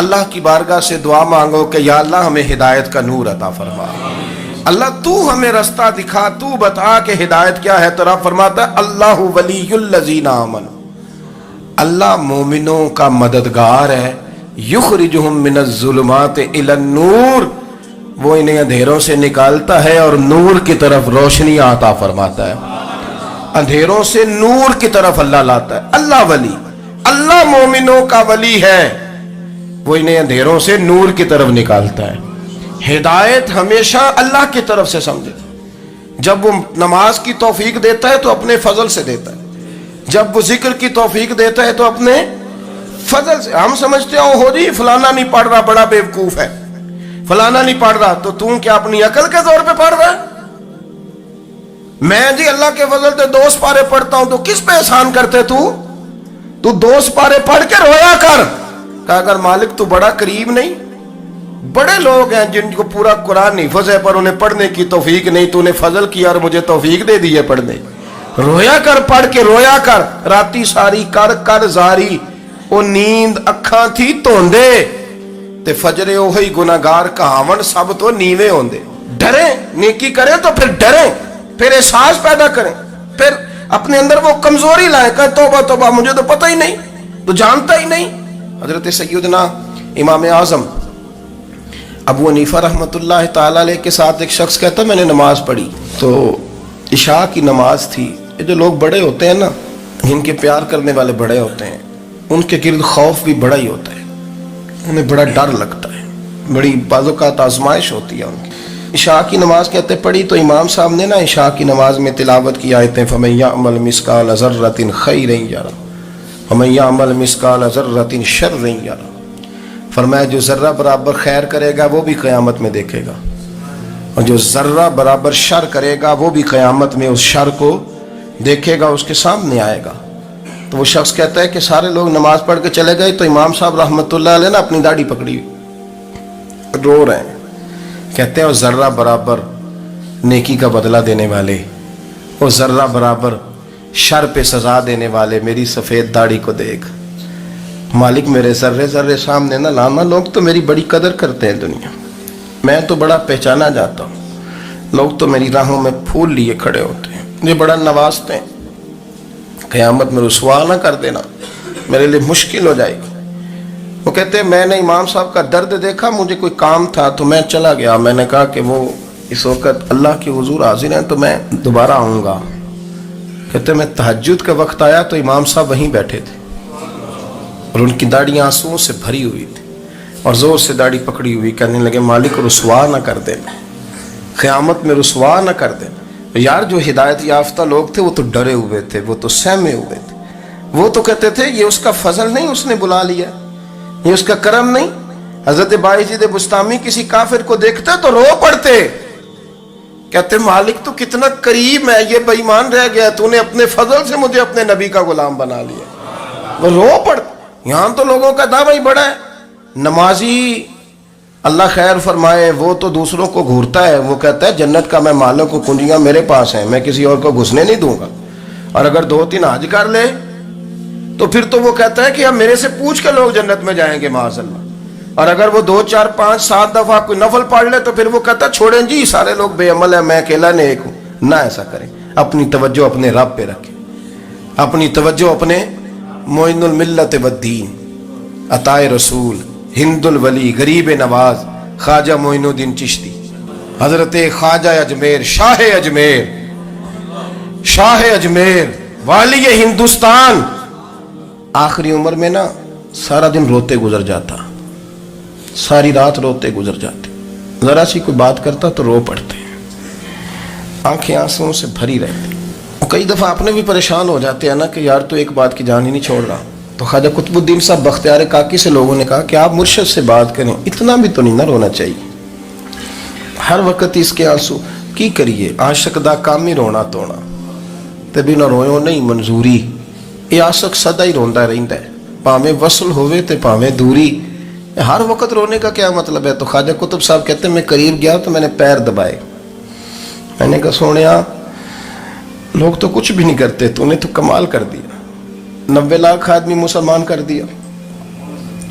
اللہ کی بارگاہ سے دعا مانگو کہ یا اللہ ہمیں ہدایت کا نور عطا فرما، اللہ تو ہمیں رستہ دکھا، تو بتا کہ ہدایت کیا ہے۔ تو رب فرماتا ہے اللہ ولی الذین آمنوا، اللہ مومنوں کا مددگار ہے، یخرجہم من الظلمات الی النور، وہ انہیں اندھیروں سے نکالتا ہے اور نور کی طرف روشنی عطا فرماتا ہے، اندھیروں سے نور کی طرف اللہ لاتا ہے۔ اللہ ولی، اللہ مومنوں کا ولی ہے، وہ انہیں اندھیروں سے نور کی طرف نکالتا ہے۔ ہدایت ہمیشہ اللہ کی طرف سے سمجھے، جب وہ نماز کی توفیق دیتا ہے تو اپنے فضل سے دیتا ہے، جب وہ ذکر کی توفیق دیتا ہے تو اپنے فضل سے۔ ہم سمجھتے ہیں ہو جی فلانا نہیں پڑھ رہا بڑا بیوقوف ہے، فلانا نہیں پڑھ رہا، تو تم کیا اپنی عقل کے زور پہ پڑھ رہا ہے؟ میں جی اللہ کے فضل سے 2 سپارے پڑھتا ہوں، تو کس پہ احسان کرتے تو 2 سپارے پڑھ کے رویا کر، کہ اگر مالک تو بڑا قریب نہیں؟ بڑے لوگ ہیں جن کو پورا قرآن حفظ ہے پر انہیں پڑھنے کی توفیق نہیں، تو انہیں فضل کیا اور مجھے توفیق دے دی ہے پڑھنے۔ رویا کر، پڑھ کے رویا کر، راتی ساری کر کر زاری، وہ نیند اکھاں تھی توندے تے فجرے وہی گناہگار کہاون سب تو نیوے ہوندے۔ ڈریں، نیکی کریں تو پھر ڈریں، پھر احساس پیدا کریں، پھر اپنے اندر وہ کمزوری لائیں کہ توبہ توبہ مجھے تو پتہ ہی نہیں، تو جانتا ہی نہیں۔ حضرت سیدنا امام اعظم ابو حنیفہ رحمۃ اللہ تعالیٰ علیہ کے ساتھ ایک شخص کہتا میں نے نماز پڑھی، تو عشاء کی نماز تھی۔ یہ جو لوگ بڑے ہوتے ہیں نا، جن کے پیار کرنے والے بڑے ہوتے ہیں، ان کے گرد خوف بھی بڑا ہی ہوتا ہے، انہیں بڑا ڈر لگتا ہے، بڑی بعض اوقات آزمائش ہوتی ہے ان کی۔ عشاء کی نماز کہتے پڑھی تو امام صاحب نے نا عشاء کی نماز میں تلاوت کی آیتیں فَمَن يَعْمَلْ مِثْقَالَ ذَرَّةٍ خَيْرًا يَرَهُ وَمَن يَعْمَلْ مِثْقَالَ ذَرَّةٍ شَرًّا يَرَهُ، فرمایا جو ذرہ برابر خیر کرے گا وہ بھی قیامت میں دیکھے گا، اور جو ذرہ برابر شر کرے گا وہ بھی قیامت میں اس شر کو دیکھے گا، اس کے سامنے آئے گا۔ تو وہ شخص کہتا ہے کہ سارے لوگ نماز پڑھ کے چلے گئے، تو امام صاحب رحمۃ اللہ علیہ نے اپنی داڑھی پکڑی ہوئی، رو رہے ہیں، کہتے ہیں وہ ذرہ برابر نیکی کا بدلہ دینے والے، وہ ذرہ برابر شر پہ سزا دینے والے میری سفید داڑھی کو دیکھ، مالک میرے ذرے ذرے سامنے نہ لانا، لوگ تو میری بڑی قدر کرتے ہیں دنیا، میں تو بڑا پہچانا جاتا ہوں، لوگ تو میری راہوں میں پھول لیے کھڑے ہوتے ہیں، مجھے بڑا نوازتے ہیں، قیامت میں رسوا نہ کر دینا، میرے لیے مشکل ہو جائے گی۔ وہ کہتے ہیں میں نے امام صاحب کا درد دیکھا، مجھے کوئی کام تھا تو میں چلا گیا، میں نے کہا کہ وہ اس وقت اللہ کے حضور حاضر ہیں تو میں دوبارہ آؤں گا۔ کہتے ہیں میں تہجد کا وقت آیا تو امام صاحب وہیں بیٹھے تھے، اور ان کی داڑھی آنسوؤں سے بھری ہوئی تھی، اور زور سے داڑھی پکڑی ہوئی، کہنے لگے مالک رسوا نہ کر دینا، قیامت میں رسوا نہ کر دینا۔ یار جو ہدایت یافتہ لوگ تھے وہ تو ڈرے ہوئے تھے، وہ تو سہمے ہوئے تھے، وہ تو کہتے تھے یہ اس کا فضل نہیں، اس نے بلا لیا، یہ اس کا کرم نہیں۔ حضرت بایزید بسطامی کسی کافر کو دیکھتے تو رو پڑتے، کہتے مالک تو کتنا قریب ہے، یہ بے ایمان رہ گیا، تو نے اپنے فضل سے مجھے اپنے نبی کا غلام بنا لیا، وہ رو پڑتے۔ یہاں تو لوگوں کا دعویٰ ہی بڑا ہے، نمازی اللہ خیر فرمائے وہ تو دوسروں کو گھورتا ہے، وہ کہتا ہے جنت کا میں مالک کو کنجیاں میرے پاس ہیں، میں کسی اور کو گھسنے نہیں دوں گا، اور اگر 2-3 حج کر لے تو پھر تو وہ کہتا ہے کہ اب میرے سے پوچھ کے لوگ جنت میں جائیں گے معاذ اللہ، اور اگر وہ 2 4 5 7 دفعہ کوئی نفل پڑھ لے تو پھر وہ کہتا ہے چھوڑیں جی سارے لوگ بے عمل ہیں، میں اکیلا نیک ہوں۔ نہ ایسا کریں، اپنی توجہ اپنے رب پہ رکھیں، اپنی توجہ اپنے معین الملت والدین، عطائے رسول، ہند الولی، غریب نواز، خواجہ معین الدین چشتی، حضرت خواجہ اجمیر، شاہ اجمیر، شاہ اجمیر، والی ہندوستان، آخری عمر میں نا سارا دن روتے گزر جاتا، ساری رات روتے گزر جاتے، ذرا سی کوئی بات کرتا تو رو پڑتے، آنکھیں آنسوؤں سے بھری رہتی۔ کئی دفعہ اپنے بھی پریشان ہو جاتے ہیں نا کہ یار تو ایک بات کی جان ہی نہیں چھوڑ رہا، تو خواجہ قطب الدین صاحب بختیار کاکی سے لوگوں نے کہا کہ آپ مرشد سے بات کریں، اتنا بھی تو نہیں نہ رونا چاہیے، ہر وقت اس کے آنسو کی کریے، عاشق دا کام ہی رونا تونا، تے بھی نہ رویو نہیں منظوری، یہ عاشق سدا ہی روندا رہندا ہے، پاویں وصل ہوئے تے پاویں دوری، ہر وقت رونے کا کیا مطلب ہے؟ تو خواجہ قطب صاحب کہتے ہیں میں قریب گیا تو میں نے پیر دبائے، میں نے کہا سونیا لوگ تو کچھ بھی نہیں کرتے، تو نے تو کمال کر دیا، 90 لاکھ آدمی مسلمان کر دیا،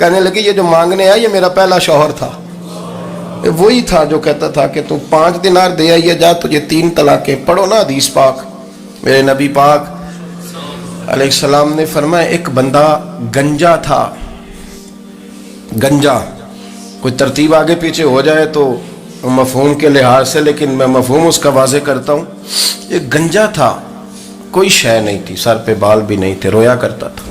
کہنے لگی یہ جو مانگنے آیا یہ میرا پہلا شوہر تھا، وہی تھا جو کہتا تھا کہ تو 5 دینار دے آئیے جا تجھے 3 طلاقیں۔ پڑھو نا حدیث پاک۔ میرے نبی پاک علیہ السلام نے فرمایا ایک بندہ گنجا تھا، گنجا، کوئی ترتیب آگے پیچھے ہو جائے تو مفہوم کے لحاظ سے، لیکن میں مفہوم اس کا واضح کرتا ہوں۔ ایک گنجا تھا، کوئی شے نہیں تھی، سر پہ بال بھی نہیں تھے، رویا کرتا تھا۔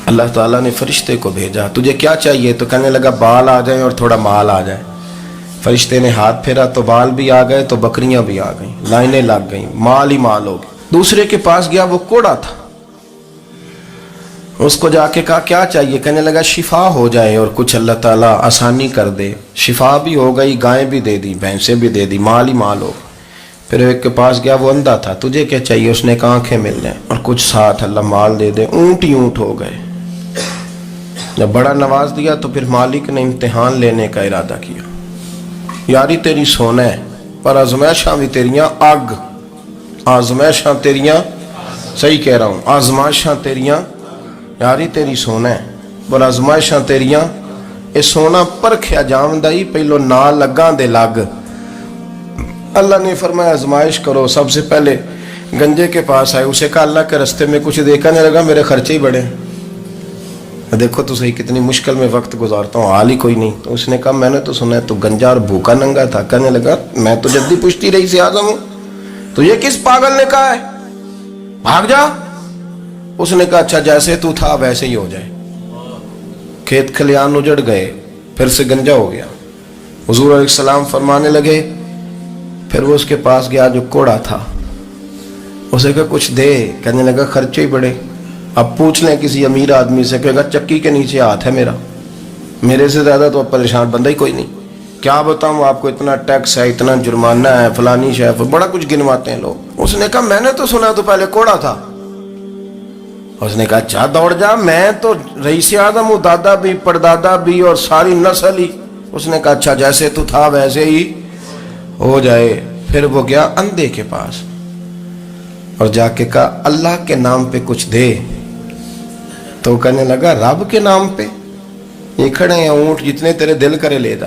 اللہ تعالیٰ نے فرشتے کو بھیجا، تجھے کیا چاہیے؟ تو کہنے لگا بال آ جائیں اور تھوڑا مال آ جائے۔ فرشتے نے ہاتھ پھیرا تو بال بھی آ گئے تو بکریاں بھی آ گئیں، لائنیں لگ گئیں، مال ہی مال ہو گئے۔ دوسرے کے پاس گیا، وہ کوڑا تھا، اس کو جا کے کہا کیا چاہیے؟ کہنے لگا شفا ہو جائے اور کچھ اللہ تعالیٰ آسانی کر دے۔ شفا بھی ہو گئی، گائیں بھی دے دی، بھینسیں بھی دے دی، مال ہی مال ہو گئے۔ پھر ایک کے پاس گیا، وہ اندھا تھا، تجھے کیا چاہیے؟ اس نے کہا آنکھیں مل جائیں اور کچھ ساتھ اللہ مال دے دے۔ اونٹ ہی اونٹ ہو گئے۔ جب بڑا نواز دیا تو پھر مالک نے امتحان لینے کا ارادہ کیا، یاری تیری سونا ہے پر آزمائشاں بھی تیریاں آگ، آزمائشاں تیریاں، صحیح کہہ رہا ہوں، آزمائشاں تیریاں، یاری تیری سونا ہے پر آزمائشاں تیریاں، اے سونا پرکھیا جامدائی پہلو نہ لگاں دے لگ۔ اللہ نے فرمایا آزمائش کرو۔ سب سے پہلے گنجے کے پاس آئے، اسے کہا اللہ کے رستے میں کچھ دیکھا نہیں لگا، میرے خرچے ہی بڑے، دیکھو تو صحیح کتنی مشکل میں وقت گزارتا ہوں، حال ہی کوئی نہیں۔ تو اس نے کہا میں نے تو سنا ہے تو گنجا اور بھوکا ننگا تھا۔ کہنے لگا میں تو جدی پشتی رئیس اعظم ہوں، تو یہ کس پاگل نے کہا ہے بھاگ جا؟ اس نے کہا اچھا جیسے تو تھا ویسے ہی ہو جائے۔ کھیت کھلیان اجڑ گئے، پھر سے گنجا ہو گیا۔ حضور علیہ السلام فرمانے لگے، پھر وہ اس کے پاس گیا جو کوڑا تھا، اسے کہا کچھ دے، کہنے لگا خرچے ہی بڑے۔ اب پوچھ لیں کسی امیر آدمی سے، کہے گا چکی کے نیچے ہاتھ ہے میرا، میرے سے زیادہ تو اب پریشان بندہ ہی کوئی نہیں، کیا بتاؤں آپ کو، اتنا ٹیکس ہے، اتنا جرمانہ ہے، فلانی شے، بڑا کچھ گنواتے ہیں لوگ۔ اس نے کہا میں نے تو سنا تو پہلے کوڑا تھا۔ اس نے کہا اچھا دوڑ جا، میں تو رئیس اعظم ہوں، دادا بھی پردادا بھی اور ساری نسل ہی۔ اس نے کہا اچھا جیسے تو تھا ویسے ہی ہو جائے۔ پھر وہ گیا اندھے کے پاس اور جا کے کہا اللہ کے نام پہ کچھ دے۔ تو کہنے لگا رب کے نام پہ؟ یہ کھڑے ہیں اونٹ جتنے تیرے دل کرے لے دا۔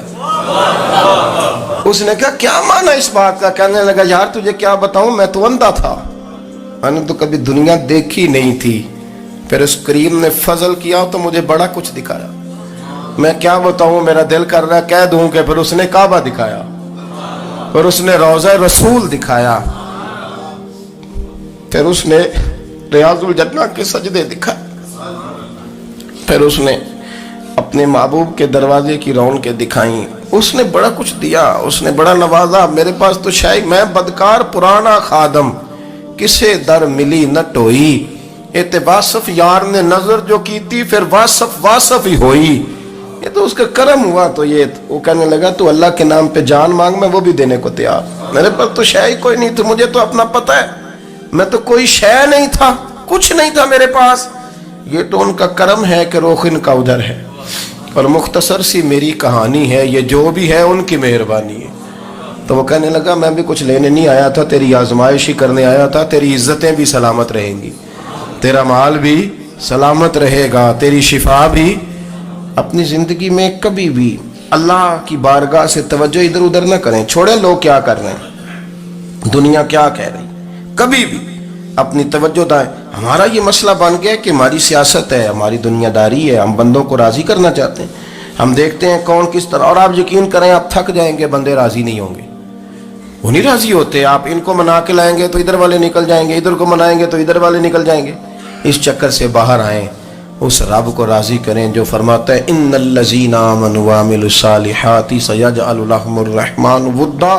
اس نے کہا کیا معنی اس بات کا؟ کہنے لگا یار تجھے کیا بتاؤں، میں تو اندھا تھا، میں نے تو کبھی دنیا دیکھی نہیں تھی، پھر اس کریم نے فضل کیا تو مجھے بڑا کچھ دکھایا، میں کیا بتاؤں، میرا دل کر رہا ہے کہہ دوں کہ پھر اس نے کعبہ دکھایا، پھر اس نے روضہ رسول دکھایا، پھر اس نے ریاض الجنہ کے سجدے دکھائے، پھر اس نے اپنے محبوب کے دروازے کی رونقیں دکھائیں۔ اس نے بڑا کچھ دیا، اس نے بڑا نوازا۔ میرے پاس تو شاید میں بدکار پرانا خادم، کسے در ملی نہ ٹوئی، اعتباسف یار نے نظر جو کی تھی پھر واسف ہی ہوئی۔ یہ تو اس کا کرم ہوا۔ تو یہ وہ کہنے لگا تو اللہ کے نام پہ جان مانگ، میں وہ بھی دینے کو تیار، میرے پاس تو شے ہی کوئی نہیں تھی، مجھے تو اپنا پتہ ہے، میں تو کوئی شے نہیں تھا، کچھ نہیں تھا میرے پاس، یہ تو ان کا کرم ہے کہ رخ ان کا ادھر ہے، اور مختصر سی میری کہانی ہے، یہ جو بھی ہے ان کی مہربانی ہے۔ تو وہ کہنے لگا میں بھی کچھ لینے نہیں آیا تھا، تیری آزمائش ہی کرنے آیا تھا، تیری عزتیں بھی سلامت رہیں گی، تیرا مال بھی سلامت رہے گا، تیری شفا بھی۔ اپنی زندگی میں کبھی بھی اللہ کی بارگاہ سے توجہ ادھر ادھر نہ کریں، چھوڑیں لوگ کیا کر رہے ہیں، دنیا کیا کہہ رہی، کبھی بھی اپنی توجہ دائیں۔ ہمارا یہ مسئلہ بن گیا کہ ہماری سیاست ہے، ہماری دنیا داری ہے، ہم بندوں کو راضی کرنا چاہتے ہیں، ہم دیکھتے ہیں کون کس طرح، اور آپ یقین کریں آپ تھک جائیں گے، بندے راضی نہیں ہوں گے، وہ نہیں راضی ہوتے، آپ ان کو منا کے لائیں گے تو ادھر والے نکل جائیں گے، ادھر کو منائیں گے تو ادھر والے نکل جائیں گے۔ اس چکر سے باہر آئیں، اس رب کو راضی کریں جو فرماتا ہے ان الذین آمنوا وعملوا الصالحات سیجعل لهم الرحمن ودا۔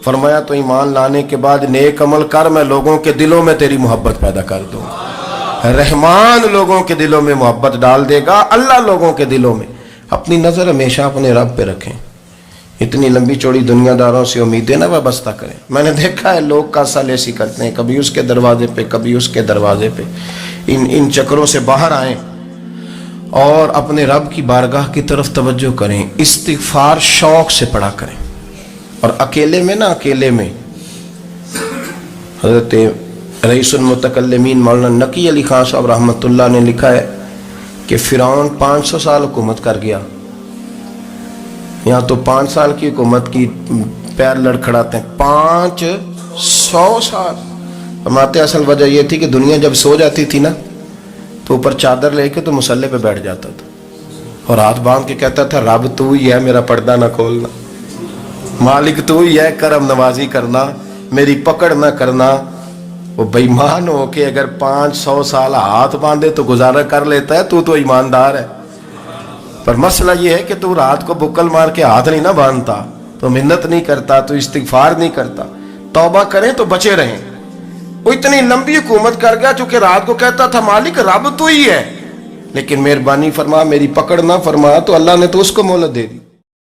فرمایا تو ایمان لانے کے بعد نیک عمل کر، میں لوگوں کے دلوں میں تیری محبت پیدا کر دوں گا۔ رحمان لوگوں کے دلوں میں محبت ڈال دے گا، اللہ لوگوں کے دلوں میں۔ اپنی نظر ہمیشہ اپنے رب پہ رکھیں، اتنی لمبی چوڑی دنیا داروں سے امیدیں نہ وابستہ کریں۔ میں نے دیکھا ہے لوگ کا سال ایسی کرتے ہیں، کبھی اس کے دروازے پہ کبھی اس کے دروازے پہ۔ ان چکروں سے باہر آئیں اور اپنے رب کی بارگاہ کی طرف توجہ کریں، استغفار شوق سے پڑھا کریں، اور اکیلے میں نہ، اکیلے میں حضرت رئیس المتکلمین مولانا نقی علی خان صاحب رحمۃ اللہ نے لکھا ہے کہ فرعون 500 سال حکومت کر گیا، یہاں تو 5 سال کی حکومت کی پیر لڑکھڑاتے ہیں، 500 سال۔ فرماتے اصل وجہ یہ تھی کہ دنیا جب سو جاتی تھی نا تو اوپر چادر لے کے تو مصلے پہ بیٹھ جاتا تھا اور ہاتھ باندھ کے کہتا تھا رب تو ہی ہے، میرا پردہ نہ کھولنا، مالک تو ہی ہے، کرم نوازی کرنا، میری پکڑ نہ کرنا۔ وہ بے ایمان ہو کے اگر 500 سال ہاتھ باندھے تو گزارا کر لیتا ہے، تو ایماندار ہے۔ پر مسئلہ یہ ہے کہ تو رات کو بکل مار کے ہاتھ نہیں نہ باندھتا، تو منت نہیں کرتا، تو استغفار نہیں کرتا، توبہ کریں تو بچے رہیں۔ وہ اتنی لمبی حکومت کر گیا چونکہ رات کو کہتا تھا مالک رب تو ہی ہے، لیکن مہربانی فرما، میری پکڑ نہ فرما، تو اللہ نے تو اس کو مہلت دے دی۔